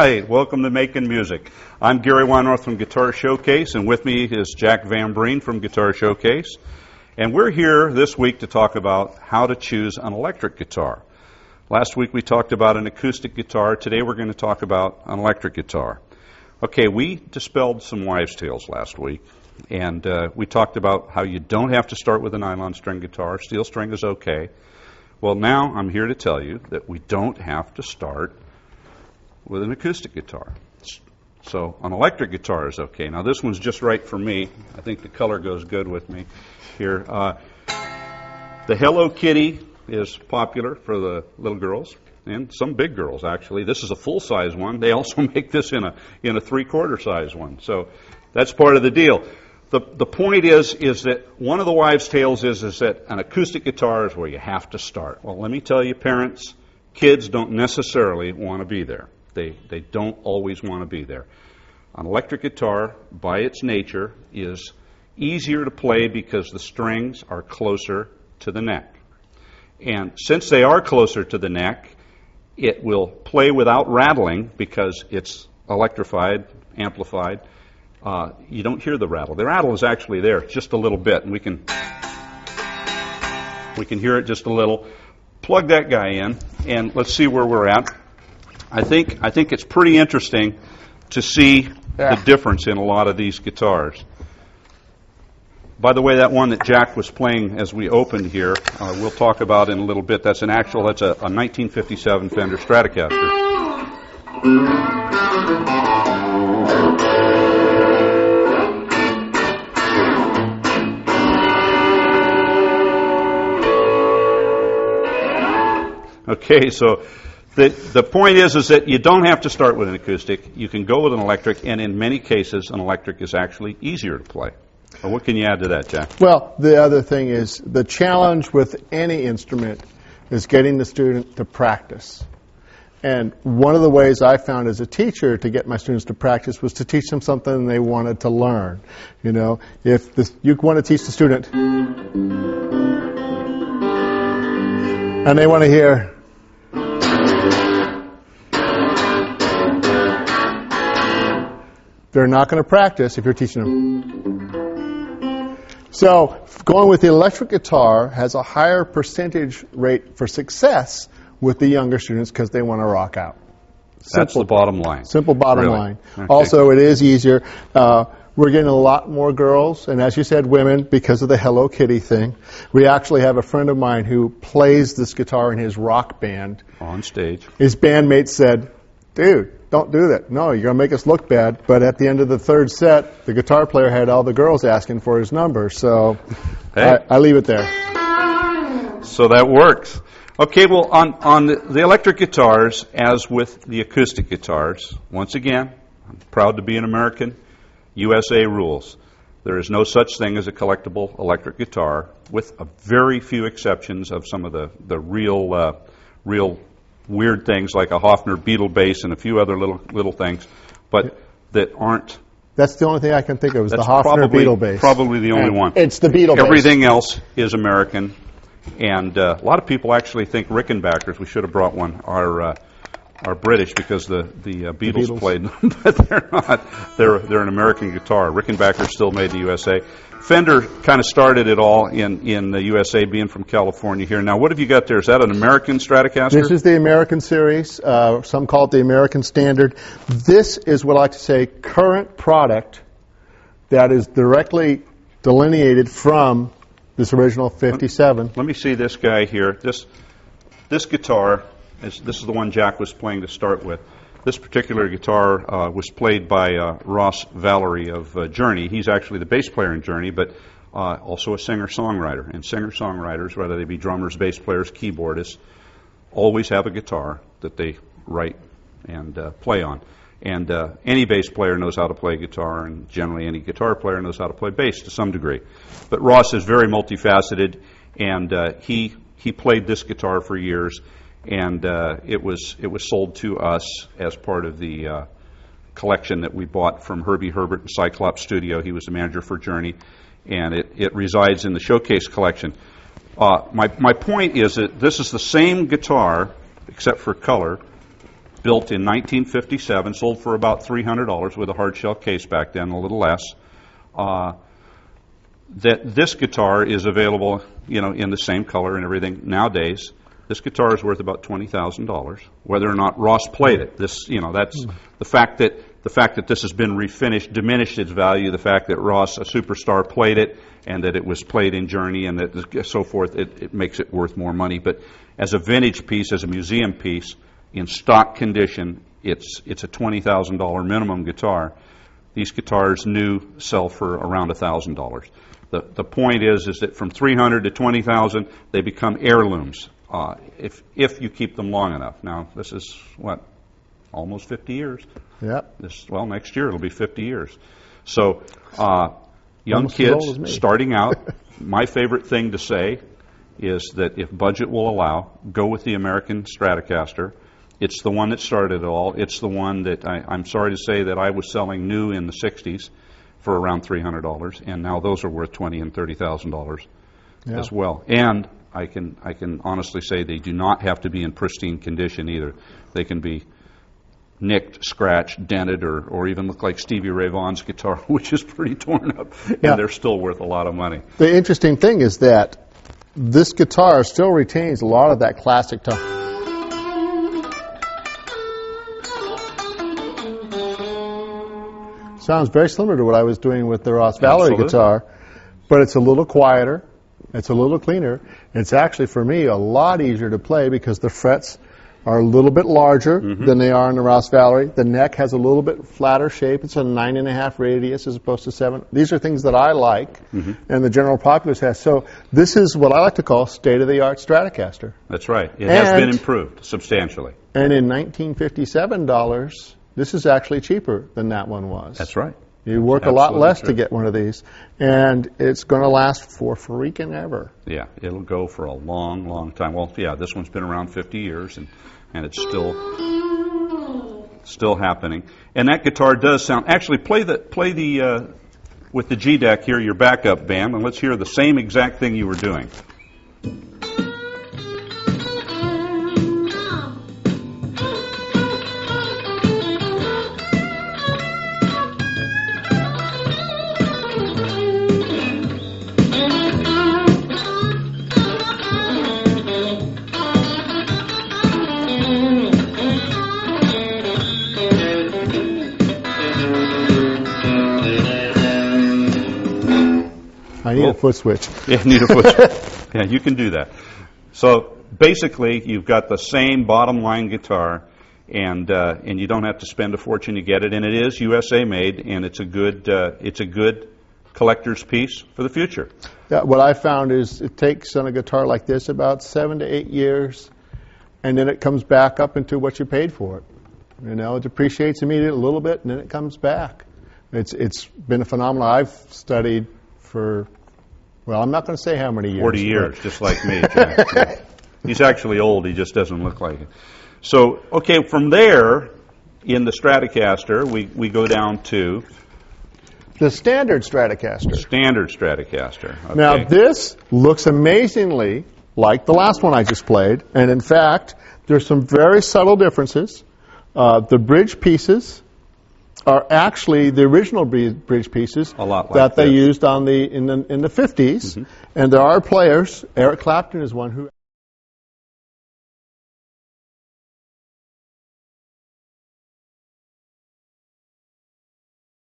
right, welcome to Makin Music. I'm Gary Wineroth from Guitar Showcase, and with me is Jack Van Breen from Guitar Showcase. And we're here this week to talk about how to choose an electric guitar. Last week we talked about an acoustic guitar. Today we're going to talk about an electric guitar. Okay, we dispelled some wives' tales last week, and we talked about how you don't have to start with a nylon string guitar. Steel string is okay. Well, now I'm here to tell you that we don't have to start with an acoustic guitar. So an electric guitar is okay. Now this one's just right for me. I think the color goes good with me here. The Hello Kitty is popular for the little girls and some big girls, actually. This is a full-size one. They also make this in a three-quarter size one. So that's part of the deal. The point is that one of the wives' tales is that an acoustic guitar is where you have to start. Well, let me tell you, parents, kids don't necessarily want to be there. They don't always want to be there. An electric guitar, by its nature, is easier to play because the strings are closer to the neck. And since they are closer to the neck, it will play without rattling because it's electrified, amplified. You don't hear the rattle. The rattle is actually there, just a little bit, and we can hear it just a little. Plug that guy in, and let's see where we're at. I think it's pretty interesting to see the difference in a lot of these guitars. By the way, that one that Jack was playing as we opened here, we'll talk about in a little bit. That's a 1957 Fender Stratocaster. Okay, so the point is that you don't have to start with an acoustic. You can go with an electric, and in many cases, an electric is actually easier to play. Well, what can you add to that, Jack? Well, the other thing is the challenge with any instrument is getting the student to practice. And one of the ways I found as a teacher to get my students to practice was to teach them something they wanted to learn. You know, if you want to teach the student, and they want to hear, they're not going to practice if you're teaching them. So going with the electric guitar has a higher percentage rate for success with the younger students because they want to rock out. That's the bottom line. Simple bottom line. Okay. Also, it is easier. We're getting a lot more girls, and as you said, women, because of the Hello Kitty thing. We actually have a friend of mine who plays this guitar in his rock band. On stage. His bandmate said, "Dude, don't do that. No, you're going to make us look bad." But at the end of the third set, the guitar player had all the girls asking for his number. So hey. I leave it there. So that works. Okay, well, on the electric guitars, as with the acoustic guitars, once again, I'm proud to be an American. USA rules. There is no such thing as a collectible electric guitar, with a very few exceptions of some of the real weird things like a Hofner Beetle bass and a few other little things, but that aren't. That's the only thing I can think of is the Hofner Beetle bass. Probably the only one. It's the Beetle bass. Everything else is American, and a lot of people actually think Rickenbackers, we should have brought one, are British because the Beatles played them, but they're not. They're an American guitar. Rickenbacker still made in the USA. Fender kind of started it all in the USA, being from California here. Now, what have you got there? Is that an American Stratocaster? This is the American series. Some call it the American Standard. This is what I like to say current product that is directly delineated from this original 57. Let me see this guy here. This guitar. This is the one Jack was playing to start with. This particular guitar was played by Ross Valerie of Journey. He's actually the bass player in Journey, but also a singer-songwriter. And singer-songwriters, whether they be drummers, bass players, keyboardists, always have a guitar that they write and play on. And any bass player knows how to play guitar, and generally any guitar player knows how to play bass to some degree. But Ross is very multifaceted, and he played this guitar for years. And it was sold to us as part of the collection that we bought from Herbie Herbert in Cyclops Studio. He was the manager for Journey, and it resides in the Showcase collection. My point is that this is the same guitar, except for color, built in 1957, sold for about $300 with a hard shell case back then, a little less. That this guitar is available, in the same color and everything nowadays. This guitar is worth about $20,000. Whether or not Ross played it, that's the fact that this has been refinished diminished its value. The fact that Ross, a superstar, played it, and that it was played in Journey, and that so forth, it makes it worth more money. But as a vintage piece, as a museum piece, in stock condition, it's a $20,000 minimum guitar. These guitars new sell for around $1,000. The point is that from $300 to $20,000, they become heirlooms if you keep them long enough. Now, this is almost 50 years. Yep. Next year it'll be 50 years. So, young Almost as old as kids me. starting out, my favorite thing to say is that if budget will allow, go with the American Stratocaster. It's the one that started it all. It's the one that I'm sorry to say that I was selling new in the 60s for around $300, and now those are worth $20,000 and $30,000 as well. And I can honestly say they do not have to be in pristine condition either. They can be nicked, scratched, dented, or even look like Stevie Ray Vaughan's guitar, which is pretty torn up, and they're still worth a lot of money. The interesting thing is that this guitar still retains a lot of that classic tone. Sounds very similar to what I was doing with the Ross Valerie guitar, but it's a little quieter, it's a little cleaner. It's actually, for me, a lot easier to play because the frets are a little bit larger than they are in the Ross Valerie. The neck has a little bit flatter shape. It's a 9.5 radius as opposed to 7. These are things that I like, and the general populace has. So this is what I like to call state-of-the-art Stratocaster. That's right. It has been improved substantially. And in $1957, this is actually cheaper than that one was. That's right. You work a lot less to get one of these, and it's going to last for freaking ever. Yeah, it'll go for a long, long time. Well, yeah, this one's been around 50 years, and it's still happening. And that guitar does sound. Actually, play the with the G deck here, your backup band, and let's hear the same exact thing you were doing. I need a foot switch. Yeah, need a foot switch. Yeah, you can do that. So basically, you've got the same bottom line guitar, and you don't have to spend a fortune to get it. And it is USA made, and it's a good collector's piece for the future. Yeah, what I found is it takes on a guitar like this about 7 to 8 years, and then it comes back up into what you paid for it. It depreciates immediately a little bit, and then it comes back. It's been a phenomenon. I've studied for, well, I'm not going to say how many years. 40 years, just like me, Jack. He's actually old. He just doesn't look like it. So, okay, from there, in the Stratocaster, we go down to the standard Stratocaster. Standard Stratocaster. Okay. Now, this looks amazingly like the last one I just played, and in fact, there's some very subtle differences. The bridge pieces are actually the original bridge pieces that they used in the 50s, and there are players. Eric Clapton is one who